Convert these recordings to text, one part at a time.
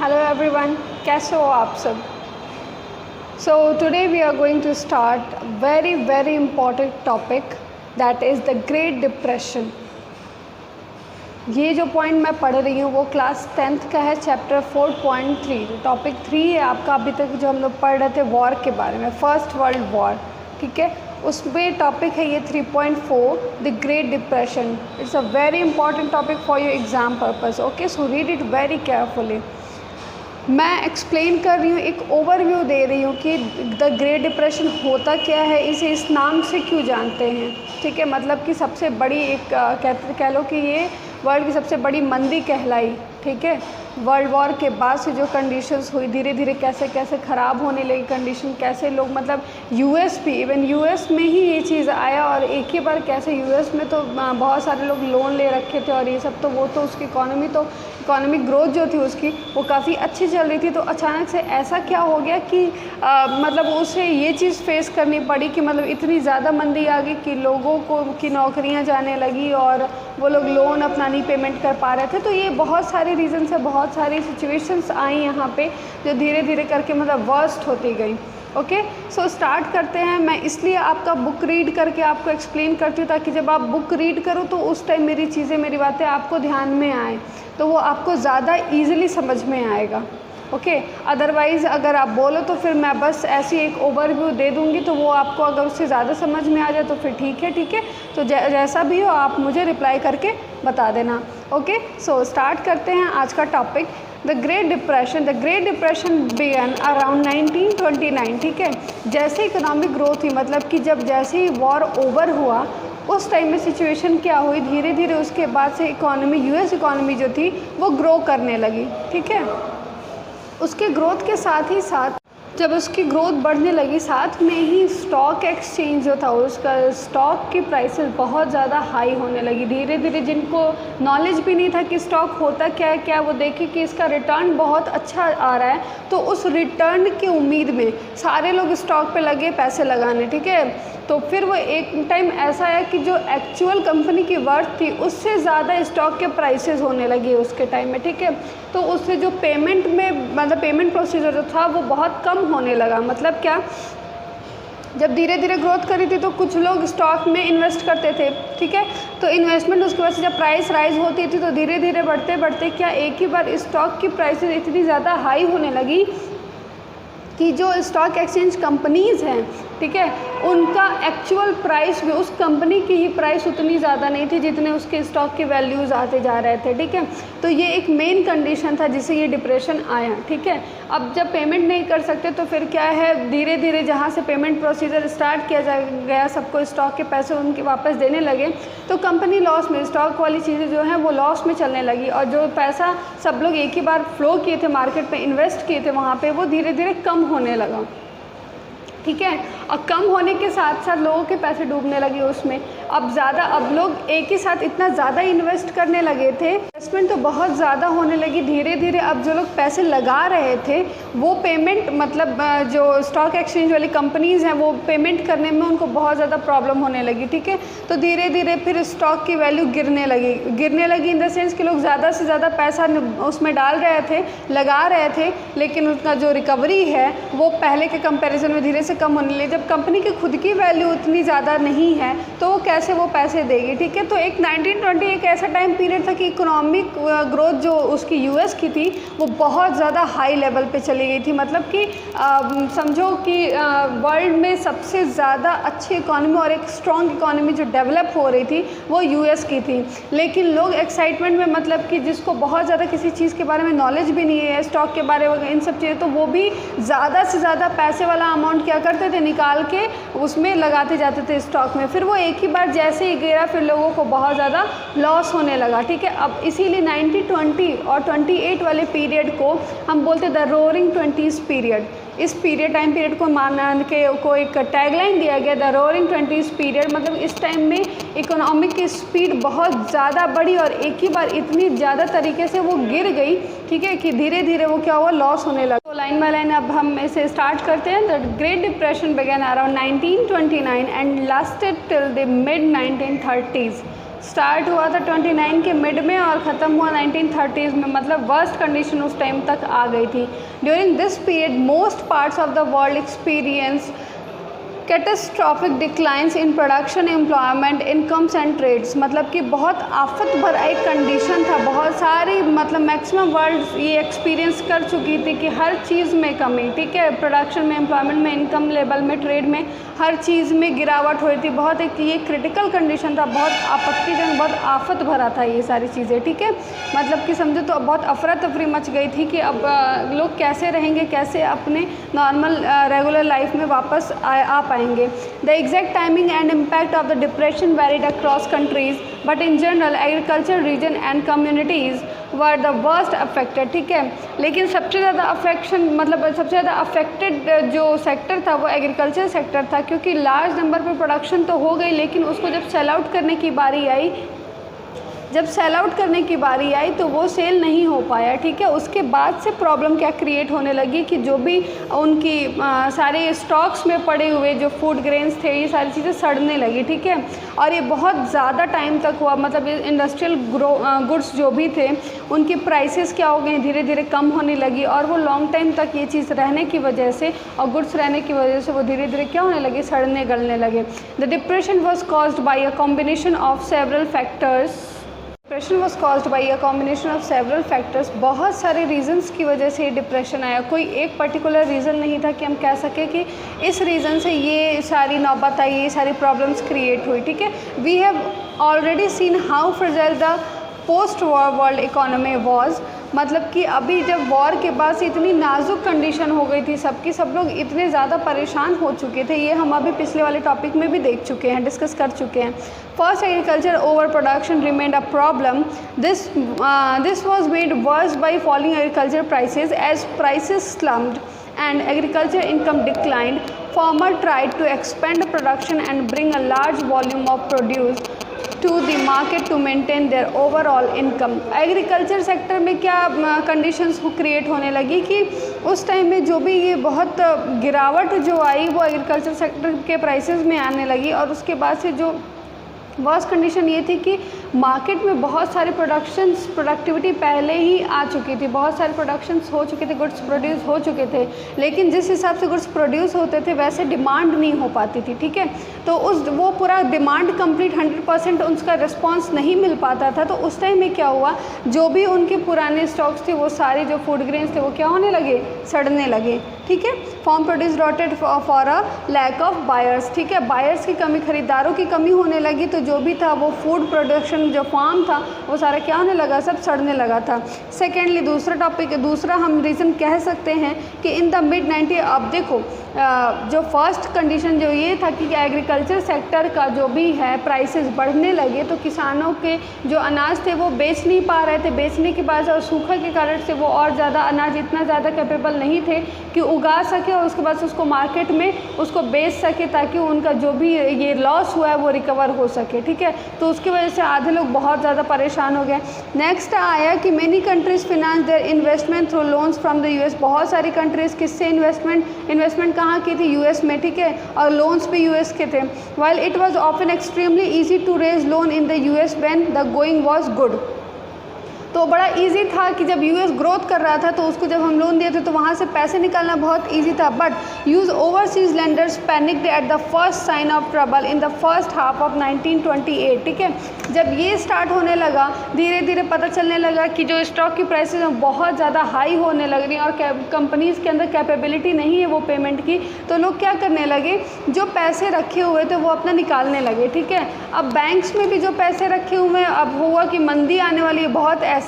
Hello everyone, कैसे हो आप सब। So today we are going to start very very important topic that is the Great Depression. ये जो पॉइंट मैं पढ़ रही हूँ वो क्लास 10th का है, चैप्टर 4.3। टॉपिक 3 है आपका। अभी तक जो हम लोग पढ़ रहे थे वॉर के बारे में, फर्स्ट वर्ल्ड वॉर, ठीक है, उसमें टॉपिक है ये 3.4 the Great depression. It's a very important topic for your exam purpose. Okay, so read it very carefully. मैं एक्सप्लेन कर रही हूँ, एक ओवरव्यू दे रही हूँ कि द ग्रेट डिप्रेशन होता क्या है, इसे इस नाम से क्यों जानते हैं, ठीक है। मतलब कि सबसे बड़ी एक कह लो कि ये वर्ल्ड की सबसे बड़ी मंदी कहलाई, ठीक है। वर्ल्ड वॉर के बाद से जो कंडीशंस हुई, धीरे धीरे कैसे कैसे ख़राब होने लगी कंडीशन, कैसे लोग मतलब यूएस भी, इवन यूएस में ही ये चीज़ आया और एक ही बार कैसे यूएस में तो बहुत सारे लोग लोन ले रखे थे और ये सब, तो वो तो उसकी इकोनॉमिक ग्रोथ जो थी उसकी वो काफ़ी अच्छी चल रही थी। तो अचानक से ऐसा क्या हो गया कि मतलब उसे ये चीज़ फेस करनी पड़ी कि मतलब इतनी ज़्यादा मंदी आ गई कि लोगों को की नौकरियां जाने लगी और वो लोग लोन अपना नहीं पेमेंट कर पा रहे थे। तो ये बहुत सारे रीज़न से बहुत सारी सिचुएशंस आई यहाँ पे जो धीरे धीरे करके मतलब वर्स्ट होती गई। ओके, सो स्टार्ट करते हैं। मैं इसलिए आपका बुक रीड करके आपको एक्सप्लेन करती हूँ ताकि जब आप बुक रीड करो तो उस टाइम मेरी चीज़ें, मेरी बातें आपको ध्यान में आए, तो वो आपको ज़्यादा ईजिली समझ में आएगा। ओके, अदरवाइज़ अगर आप बोलो तो फिर मैं बस ऐसी एक ओवरव्यू दे दूँगी, तो वो आपको अगर उससे ज़्यादा समझ में आ जाए तो फिर ठीक है। तो जैसा भी हो आप मुझे रिप्लाई करके बता देना। ओके, सो स्टार्ट करते हैं आज का topic, the Great Depression. The Great Depression began around 1929, ठीक है। जैसे इकोनॉमिक ग्रोथ हुई, मतलब कि जब जैसे ही वॉर ओवर हुआ उस टाइम में सिचुएशन क्या हुई, धीरे धीरे उसके बाद से इकोनॉमी, यूएस इकोनॉमी जो थी वो ग्रो करने लगी, ठीक है। उसके ग्रोथ के साथ ही साथ जब उसकी ग्रोथ बढ़ने लगी, साथ में ही स्टॉक एक्सचेंज जो था उसका, स्टॉक की प्राइसेस बहुत ज़्यादा हाई होने लगी। धीरे धीरे जिनको नॉलेज भी नहीं था कि स्टॉक होता क्या है, क्या वो देखे कि इसका रिटर्न बहुत अच्छा आ रहा है, तो उस रिटर्न की उम्मीद में सारे लोग स्टॉक पे लगे पैसे लगाने, ठीक है। तो फिर वो एक टाइम ऐसा है कि जो एक्चुअल कंपनी की वर्थ थी उससे ज़्यादा स्टॉक के प्राइसेस होने लगे उसके टाइम में, ठीक है। तो उससे जो पेमेंट में मतलब पेमेंट प्रोसीजर जो था वो बहुत कम होने लगा। मतलब क्या, जब धीरे धीरे ग्रोथ करी थी तो कुछ लोग स्टॉक में इन्वेस्ट करते थे, ठीक है। तो इन्वेस्टमेंट उसके वजह से जब प्राइस राइज होती थी तो धीरे धीरे बढ़ते बढ़ते क्या एक ही बार स्टॉक की प्राइसेस इतनी ज़्यादा हाई होने लगी कि जो स्टॉक एक्सचेंज कंपनीज़ हैं, ठीक है, उनका एक्चुअल प्राइस भी, उस कंपनी की ही प्राइस उतनी ज़्यादा नहीं थी जितने उसके स्टॉक के वैल्यूज़ आते जा रहे थे, ठीक है। तो ये एक मेन कंडीशन था जिससे ये डिप्रेशन आया, ठीक है। अब जब पेमेंट नहीं कर सकते तो फिर क्या है, धीरे धीरे जहाँ से पेमेंट प्रोसीजर स्टार्ट किया गया, सबको स्टॉक के पैसे उनके वापस देने लगे, तो कंपनी लॉस में, स्टॉक वाली चीज़ें जो हैं वो लॉस में चलने लगी और जो पैसा सब लोग एक ही बार फ्लो किए थे मार्केट में, इन्वेस्ट किए थे वहाँ पर, वो धीरे धीरे कम होने लगा, ठीक है। और कम होने के साथ साथ लोगों के पैसे डूबने लगे उसमें। अब लोग एक ही साथ इतना ज़्यादा इन्वेस्ट करने लगे थे, इन्वेस्टमेंट तो बहुत ज़्यादा होने लगी। धीरे धीरे अब जो लोग पैसे लगा रहे थे वो पेमेंट, मतलब जो स्टॉक एक्सचेंज वाली कंपनीज़ हैं वो पेमेंट करने में उनको बहुत ज़्यादा प्रॉब्लम होने लगी, ठीक है। तो धीरे धीरे फिर स्टॉक की वैल्यू गिरने लगी इन द सेंस कि लोग ज़्यादा से ज़्यादा पैसा उसमें डाल रहे थे, लगा रहे थे, लेकिन उसका जो रिकवरी है वो पहले के कंपैरिजन में धीरे से कम होने लगी। जब कंपनी की खुद की वैल्यू उतनी ज़्यादा नहीं है तो वो कैसे वो पैसे देगी, ठीक है। तो एक 1920 एक ऐसा टाइम पीरियड था कि इकोनॉमिक ग्रोथ जो उसकी यूएस की थी वो बहुत ज़्यादा हाई लेवल पे चली गई थी। मतलब कि समझो कि वर्ल्ड में सबसे ज़्यादा अच्छी इकोनॉमी और एक स्ट्रॉन्ग इकोनॉमी जो डेवलप हो रही थी वो यूएस की थी। लेकिन लोग एक्साइटमेंट में, मतलब कि जिसको बहुत ज़्यादा किसी चीज़ के बारे में नॉलेज भी नहीं है, स्टॉक के बारे में, इन सब चीज़ें, तो वो भी ज़्यादा से ज़्यादा पैसे वाला अमाउंट क्या करते थे, निकाल के उसमें लगाते जाते थे स्टॉक में। फिर वो एक ही बार जैसे ही गिरा फिर लोगों को बहुत ज़्यादा लॉस होने लगा, ठीक है। अब इसीलिए 1920 और 28 वाले पीरियड को हम बोलते द रोरिंग 20s पीरियड। इस टाइम पीरियड को मान के को एक टैगलाइन दिया गया, द रोरिंग 20s पीरियड। मतलब इस टाइम में इकोनॉमिक की स्पीड बहुत ज़्यादा बढ़ी और एक ही बार इतनी ज़्यादा तरीके से वो गिर गई, ठीक है, कि धीरे धीरे वो क्या हुआ, लॉस होने लगा। तो लाइन बाय लाइन अब हम इसे स्टार्ट करते हैं। The Great Depression began around 1929 and lasted till the mid 1930s। Start हुआ था 29 के मिड में और ख़त्म हुआ 1930s में, मतलब वर्स्ट कंडीशन उस टाइम तक आ गई थी। During this period most parts of the world experience catastrophic declines in production, employment, incomes and trades, मतलब कि बहुत आफत भरा एक कंडीशन था। बहुत सारी मतलब मैक्सिमम वर्ल्ड ये एक्सपीरियंस कर चुकी थी कि हर चीज़ में कमी, ठीक है, प्रोडक्शन में, एम्प्लॉयमेंट में, इनकम लेवल में, ट्रेड में, हर चीज़ में गिरावट हो रही थी। बहुत एक ये क्रिटिकल कंडीशन था, बहुत आपत्तिजनक, बहुत आफत भरा था ये सारी चीज़ें, ठीक है। मतलब कि समझो तो बहुत अफरा तफरी मच गई थी कि अब लोग कैसे रहेंगे, कैसे अपने नॉर्मल रेगुलर लाइफ में वापस आ पाएंगे। The exact timing and impact of the depression varied across countries, but in general agriculture region and communities were the worst affected, ठीक है। लेकिन सबसे ज़्यादा अफेक्शन मतलब सबसे ज़्यादा अफेक्टेड जो सेक्टर था वो एग्रीकल्चर सेक्टर था, क्योंकि लार्ज नंबर पर प्रोडक्शन तो हो गई, लेकिन उसको जब सेल आउट करने की बारी आई, तो वो सेल नहीं हो पाया, ठीक है। उसके बाद से प्रॉब्लम क्या क्रिएट होने लगी कि जो भी उनकी सारे स्टॉक्स में पड़े हुए जो फूड ग्रेन्स थे, ये सारी चीज़ें सड़ने लगी, ठीक है। और ये बहुत ज़्यादा टाइम तक हुआ, मतलब इंडस्ट्रियल गुड्स जो भी थे उनकी प्राइसेस क्या हो गई, धीरे धीरे कम होने लगी, और वो लॉन्ग टाइम तक ये चीज़ रहने की वजह से और गुड्स रहने की वजह से वो धीरे धीरे क्या होने लगे, सड़ने गलने लगे। The depression was caused by a combination of several factors. Depression was caused by a combination of several factors. बहुत सारे रीजंस की वजह से डिप्रेशन आया, कोई एक पर्टिकुलर रीज़न नहीं था कि हम कह सकें कि इस रीज़न से ये सारी नौबत आई, ये सारी प्रॉब्लम्स क्रिएट हुई, ठीक है। We have already seen how fragile the post war world economy was, मतलब कि अभी जब वॉर के बाद से इतनी नाजुक कंडीशन हो गई थी सबकी, सब लोग इतने ज़्यादा परेशान हो चुके थे, ये हम अभी पिछले वाले टॉपिक में भी देख चुके हैं, डिस्कस कर चुके हैं। First, agriculture over production remained a problem. This was made worse by falling agriculture prices as prices slumped and agriculture income declined. Farmer tried to expand production and bring a large volume of produce to the market to maintain their overall income. Agriculture sector में क्या conditions create होने लगी कि उस time में जो भी ये बहुत गिरावट जो आई वो एग्रीकल्चर सेक्टर के प्राइसेस में आने लगी, और उसके बाद से जो वर्स्ट कंडीशन ये थी कि मार्केट में बहुत सारे प्रोडक्टिविटी पहले ही आ चुकी थी, बहुत सारे प्रोडक्शंस हो चुके थे, गुड्स प्रोड्यूस हो चुके थे, लेकिन जिस हिसाब से गुड्स प्रोड्यूस होते थे वैसे डिमांड नहीं हो पाती थी, ठीक है। तो वो पूरा डिमांड कंप्लीट 100% उसका रिस्पांस नहीं मिल पाता था। तो उस टाइम में क्या हुआ, जो भी उनके पुराने स्टॉक्स थे वो सारे जो फूड ग्रेन्स थे वो क्या होने लगे, सड़ने लगे, ठीक है। Farm produce rotted for a lack of buyers, ठीक है, बायर्स की कमी, खरीदारों की कमी होने लगी, तो जो भी था वो फूड प्रोडक्शन जो फार्म था वो सारा क्या होने लगा, सब सड़ने लगा था। सेकेंडली, दूसरा हम रीज़न कह सकते हैं कि इन द मिड 90, अब देखो जो फर्स्ट कंडीशन जो ये था कि एग्रीकल्चर सेक्टर का जो भी है प्राइसेस बढ़ने लगे, तो किसानों के जो अनाज थे वो बेच नहीं पा रहे थे, बेचने के बाद और सूखा के कारण से वो और ज़्यादा अनाज इतना ज़्यादा कैपेबल नहीं थे कि उगा सके और उसके बाद उसको मार्केट में उसको बेच सके, ताकि उनका जो भी ये लॉस हुआ है वो रिकवर हो सके, ठीक है। तो उसकी वजह से आधे लोग बहुत ज़्यादा परेशान हो गए। नेक्स्ट आया कि many countries finance their investment through loans from the US. बहुत सारी कंट्रीज़ किससे इन्वेस्टमेंट कहाँ की थी, यूएस में, ठीक है, और लोन्स भी यूएस के थे। While it was often extremely easy to raise loan in the US when the going was good. तो बड़ा इजी था कि जब यूएस ग्रोथ कर रहा था तो उसको जब हम लोन दिए थे तो वहाँ से पैसे निकालना बहुत इजी था। But US overseas lenders panicked at the first sign of trouble in the first half of 1928, ठीक है। जब ये स्टार्ट होने लगा, धीरे धीरे पता चलने लगा कि जो स्टॉक की प्राइसेस बहुत ज़्यादा हाई होने लग रही हैं और कंपनीज़ के अंदर कैपेबिलिटी नहीं है वो पेमेंट की, तो लोग क्या करने लगे, जो पैसे रखे हुए थे वो अपना निकालने लगे, ठीक है। अब बैंक्स में भी जो पैसे रखे हुए हैं, अब हुआ कि मंदी आने वाली है बहुत ऐसी,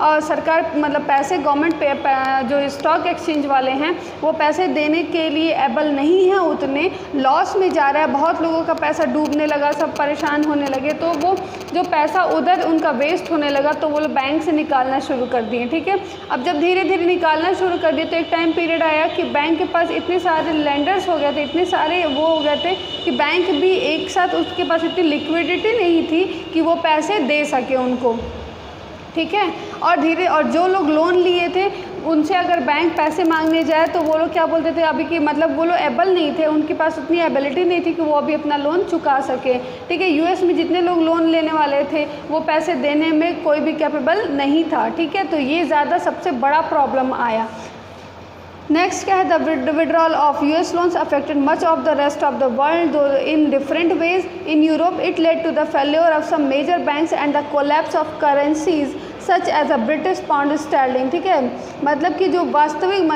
और सरकार मतलब पैसे गवर्नमेंट पे जो स्टॉक एक्सचेंज वाले हैं वो पैसे देने के लिए एबल नहीं है, उतने लॉस में जा रहा है, बहुत लोगों का पैसा डूबने लगा, सब परेशान होने लगे, तो वो जो पैसा उधर उनका वेस्ट होने लगा तो वो लोग बैंक से निकालना शुरू कर दिए, ठीक है। अब जब धीरे धीरे निकालना शुरू कर दिए तो एक टाइम पीरियड आया कि बैंक के पास इतने सारे लेंडर्स हो गए थे, इतने सारे वो हो गए थे कि बैंक भी एक साथ उसके पास इतनी लिक्विडिटी नहीं थी कि वो पैसे दे सके उनको, ठीक है। और जो लोग लोन लिए थे उनसे अगर बैंक पैसे मांगने जाए तो वो लोग क्या बोलते थे अभी कि मतलब वो लोग एबल नहीं थे, उनके पास उतनी एबिलिटी नहीं थी कि वो अभी अपना लोन चुका सके। ठीक है, यूएस में जितने लोग लोन लेने वाले थे वो पैसे देने में कोई भी कैपेबल नहीं था। ठीक है, तो ये ज़्यादा सबसे बड़ा प्रॉब्लम आया। नेक्स्ट क्या है, the withdrawal of US loans affected much of the rest of the world though in different ways. In Europe it led to the failure of some major banks and the collapse of currencies such as a British pound sterling. ठीक है, मतलब कि जो वास्तविक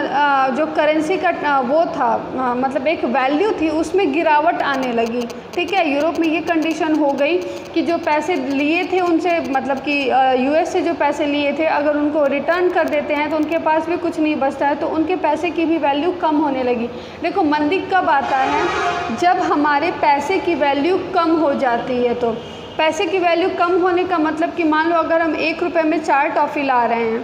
जो currency का वो था मतलब एक वैल्यू थी उसमें गिरावट आने लगी। ठीक है, यूरोप में ये कंडीशन हो गई कि जो पैसे लिए थे उनसे मतलब कि यूएस से जो पैसे लिए थे अगर उनको रिटर्न कर देते हैं तो उनके पास भी कुछ नहीं बचता है, तो उनके पैसे की भी वैल्यू कम होने लगी। देखो मंदी कब आता है, जब हमारे पैसे की वैल्यू कम हो जाती है। तो पैसे की वैल्यू कम होने का मतलब कि मान लो अगर हम 1 रुपये में 4 टॉफ़ी ला रहे हैं,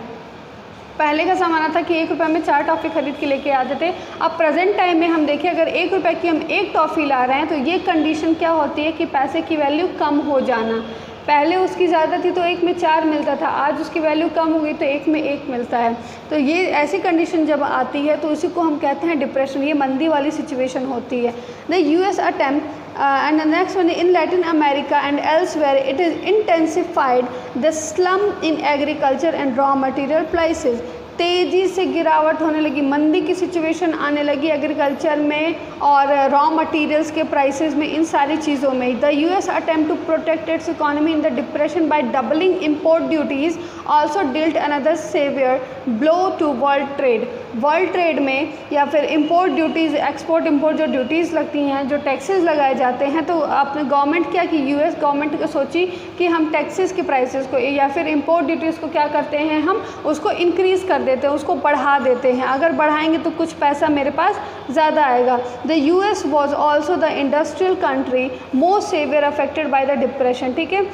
पहले का ज़माना था कि 1 रुपये में 4 टॉफ़ी खरीद के लेके आते थे। अब प्रेजेंट टाइम में हम देखें अगर 1 रुपये की हम 1 टॉफ़ी ला रहे हैं तो ये कंडीशन क्या होती है कि पैसे की वैल्यू कम हो जाना। पहले उसकी ज़्यादा थी तो 1 में 4 मिलता था, आज उसकी वैल्यू कम हो गई तो 1 में 1 मिलता है। तो ये ऐसी कंडीशन जब आती है तो इसी को हम कहते हैं डिप्रेशन, ये मंदी वाली सिचुएशन होती है। The US attempt and the next one in Latin America and elsewhere it is intensified the slump in agriculture and raw material prices। तेज़ी से गिरावट होने लगी, मंदी की सिचुएशन आने लगी एग्रीकल्चर में और रॉ मटेरियल्स के प्राइसेस में, इन सारी चीज़ों में। The US attempt to protect its economy in the depression by doubling import duties also dealt another severe blow to world trade. World trade में या फिर इम्पोर्ट ड्यूटीज़, एक्सपोर्ट इम्पोर्ट जो duties लगती हैं, जो टैक्सेस लगाए जाते हैं, तो अपने गवर्नमेंट क्या कि यूएस गवर्नमेंट सोची कि हम टैक्सेस के प्राइसेस को या फिर इम्पोर्ट ड्यूटीज़ को क्या करते हैं, हम उसको इंक्रीज़ कर देते हैं, उसको बढ़ा देते हैं। अगर बढ़ाएंगे तो कुछ पैसा मेरे पास ज़्यादा आएगा। The US was also the industrial country most severe affected by the depression. ठीक है,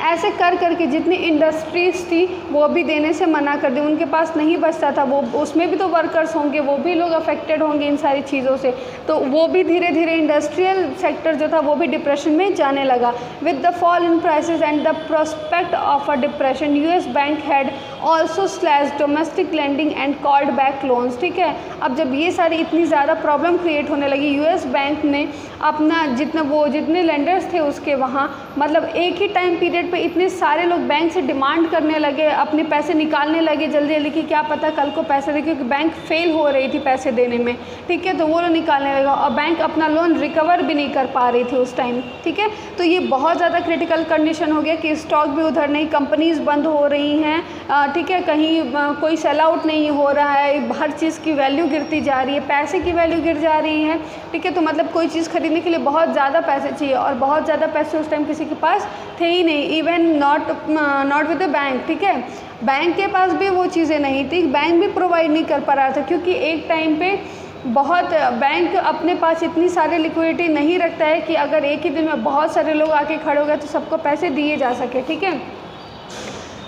ऐसे कर करके जितनी इंडस्ट्रीज़ थी वो भी देने से मना कर दी, उनके पास नहीं बचता था, वो उसमें भी तो वर्कर्स होंगे, वो भी लोग अफेक्टेड होंगे इन सारी चीज़ों से, तो वो भी धीरे धीरे इंडस्ट्रियल सेक्टर जो था वो भी डिप्रेशन में जाने लगा। With the fall in prices and the prospect of a depression US bank had also slash domestic lending and called back loans. ठीक है, अब जब ये सारी इतनी ज़्यादा प्रॉब्लम क्रिएट होने लगी, यूएस बैंक ने अपना जितने लेंडर्स थे उसके वहाँ मतलब एक ही टाइम पीरियड पे इतने सारे लोग बैंक से डिमांड करने लगे, अपने पैसे निकालने लगे जल्दी जल्दी कि क्या पता कल को पैसे दे, क्योंकि बैंक फेल हो रही थी पैसे देने में। ठीक है, तो वो लोग निकालने लगा और बैंक अपना लोन रिकवर भी नहीं कर पा रही थी उस टाइम। ठीक है, तो ये बहुत ज़्यादा क्रिटिकल कंडीशन हो गया कि स्टॉक भी उधर नहीं, कंपनीज़ बंद हो रही हैं। ठीक है, कहीं कोई सेल आउट नहीं हो रहा है, हर चीज़ की वैल्यू गिरती जा रही है, पैसे की वैल्यू गिर जा रही है। ठीक है, तो मतलब कोई चीज़ खरीदने के लिए बहुत ज़्यादा पैसे चाहिए और बहुत ज़्यादा पैसे उस टाइम किसी के पास थे ही नहीं, even not with the bank. ठीक है, बैंक के पास भी वो चीज़ें नहीं थी, बैंक भी प्रोवाइड नहीं कर पा रहा था, क्योंकि एक टाइम पे बहुत बैंक अपने पास इतनी सारी लिक्विडिटी नहीं रखता है कि अगर एक ही दिन में बहुत सारे लोग आके खड़े हो गए तो सबको पैसे दिए जा सके। ठीक है,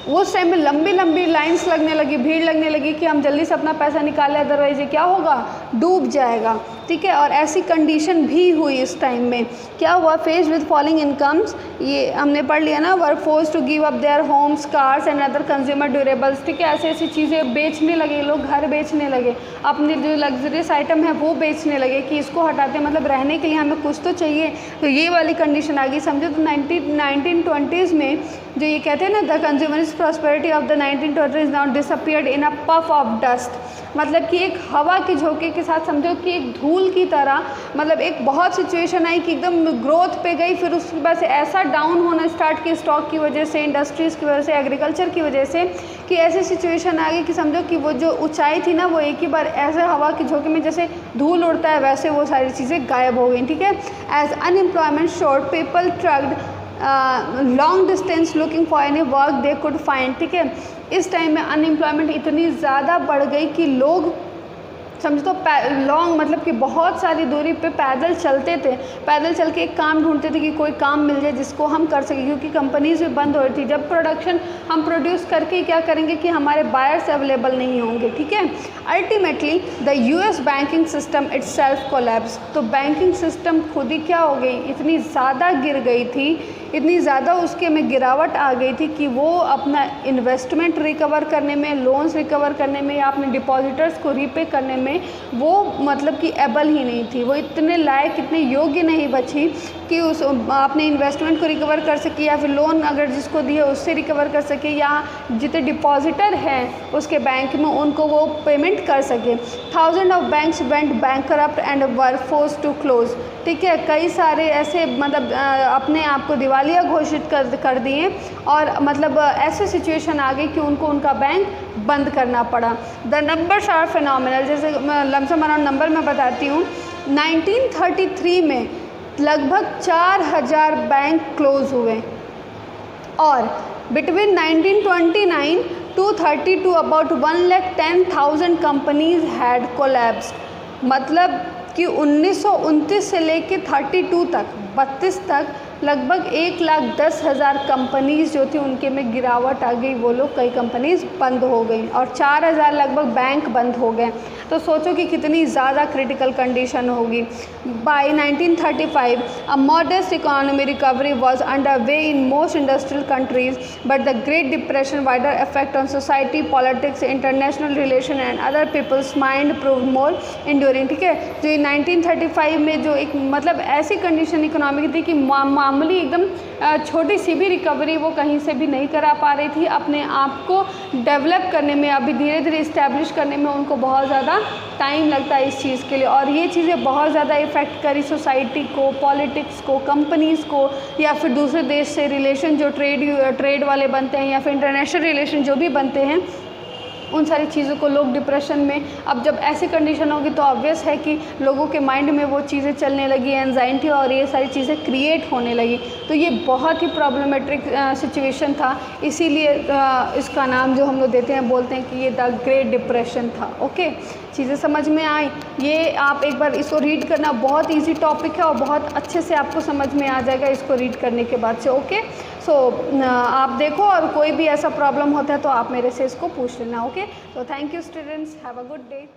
उस टाइम में लंबी लंबी लाइंस लगने लगी, भीड़ लगने लगी कि हम जल्दी से अपना पैसा निकालें, अदरवाइज ये क्या होगा, डूब जाएगा। ठीक है, और ऐसी कंडीशन भी हुई इस टाइम में। क्या हुआ, फेस विद फॉलिंग इनकम्स, ये हमने पढ़ लिया ना, work force to give up their homes, cars and other consumer durables. ठीक है, ऐसी ऐसी चीज़ें बेचने लगे लोग, घर बेचने लगे, अपने जो लग्जरियस आइटम है वो बेचने लगे कि इसको हटाते, मतलब रहने के लिए हमें कुछ तो चाहिए। तो ये वाली कंडीशन आ गई। समझो तो 1920s में जो ये कहते हैं ना, the consumerist prosperity of the 1920s now disappeared in a puff of dust, मतलब कि एक हवा के झोंके के साथ समझो कि एक धूल की तरह, मतलब एक बहुत सिचुएशन आई कि एकदम ग्रोथ पे गई, फिर उसके बाद से ऐसा डाउन होना स्टार्ट किया स्टॉक की वजह से, इंडस्ट्रीज़ की वजह से, एग्रीकल्चर की वजह से, कि ऐसी सिचुएशन आ गई कि समझो कि वो जो ऊंचाई थी ना वो एक ही बार ऐसे हवा के झोंके में जैसे धूल उड़ता है वैसे वो सारी चीज़ें गायब हो गई। ठीक है, as unemployment shot people trekked long distance looking for any work they could find. ठीक है, इस टाइम में अनएम्प्लॉयमेंट इतनी ज़्यादा बढ़ गई कि लोग समझो तो लॉन्ग मतलब कि बहुत सारी दूरी पे पैदल चलते थे, पैदल चल के एक काम ढूंढते थे कि कोई काम मिल जाए जिसको हम कर सकें, क्योंकि कंपनीज भी बंद हो रही थी। जब प्रोडक्शन हम प्रोड्यूस करके क्या करेंगे कि हमारे बायर्स अवेलेबल नहीं होंगे। ठीक है, ultimately the US banking system itself collapse, तो बैंकिंग सिस्टम खुद ही क्या हो गई, इतनी ज़्यादा गिर गई थी इतनी ज़्यादा उसके में गिरावट आ गई थी कि वो अपना इन्वेस्टमेंट रिकवर करने में, लोन्स रिकवर करने में या अपने डिपॉजिटर्स को रीपे करने में वो मतलब कि एबल ही नहीं थी। वो इतने लायक, इतने योग्य नहीं बची कि उस अपने इन्वेस्टमेंट को रिकवर कर सके या फिर लोन अगर जिसको दिए उससे रिकवर कर सके, या जितने डिपॉजिटर हैं उसके बैंक में उनको वो पेमेंट कर सके। Thousand of banks went bankrupt and were forced to close. ठीक है, कई सारे ऐसे मतलब अपने आप को दिवालिया घोषित कर दिए और मतलब ऐसे सिचुएशन आ गई कि उनको उनका बैंक बंद करना पड़ा। The numbers are phenomenal. जैसे लमसम अराउंड नंबर मैं बताती हूँ, 1933 में लगभग 4000 बैंक क्लोज हुए और between 1929 to 32 about 1,10,000 companies had collapsed. मतलब कि 1929 से लेके 32 तक, 32 तक लगभग 1,10,000 कंपनीज़ जो थी उनके में गिरावट आ गई। वो लोग कई कंपनीज़ बंद हो गई और 4000 लगभग बैंक बंद हो गए। तो सोचो कि कितनी ज़्यादा क्रिटिकल कंडीशन होगी। By 1935 a modest economy recovery was under way in most industrial countries, but the Great Depression wider effect on society, politics, international relation and other peoples mind prove more enduring. ठीक है, जो 1935 में जो एक मतलब ऐसी condition economy की थी कि मामूली एकदम छोटी सी भी रिकवरी वो कहीं से भी नहीं करा पा रही थी। अपने आप को डेवलप करने में, अभी धीरे धीरे इस्टेब्लिश करने में उनको बहुत ज़्यादा टाइम लगता है इस चीज़ के लिए। और ये चीज़ें बहुत ज़्यादा इफ़ेक्ट करी सोसाइटी को, पॉलिटिक्स को, कंपनीज़ को, या फिर दूसरे देश से रिलेशन जो ट्रेड वाले बनते हैं या फिर इंटरनेशनल रिलेशन जो भी बनते हैं, उन सारी चीज़ों को लोग डिप्रेशन में। अब जब ऐसी कंडीशन होगी तो ऑब्वियस है कि लोगों के माइंड में वो चीज़ें चलने लगी, एंजाइटी और ये सारी चीज़ें क्रिएट होने लगी। तो ये बहुत ही प्रॉब्लमेटिक सिचुएशन था, इसीलिए इसका नाम जो हम लोग देते हैं, बोलते हैं कि ये द ग्रेट डिप्रेशन था। ओके, चीज़ें समझ में आई? ये आप एक बार इसको रीड करना, बहुत ईजी टॉपिक है और बहुत अच्छे से आपको समझ में आ जाएगा इसको रीड करने के बाद से। ओके, सो आप देखो और कोई भी ऐसा प्रॉब्लम होता है तो आप मेरे से इसको पूछ लेना। ओके, तो thank you students, have a good day.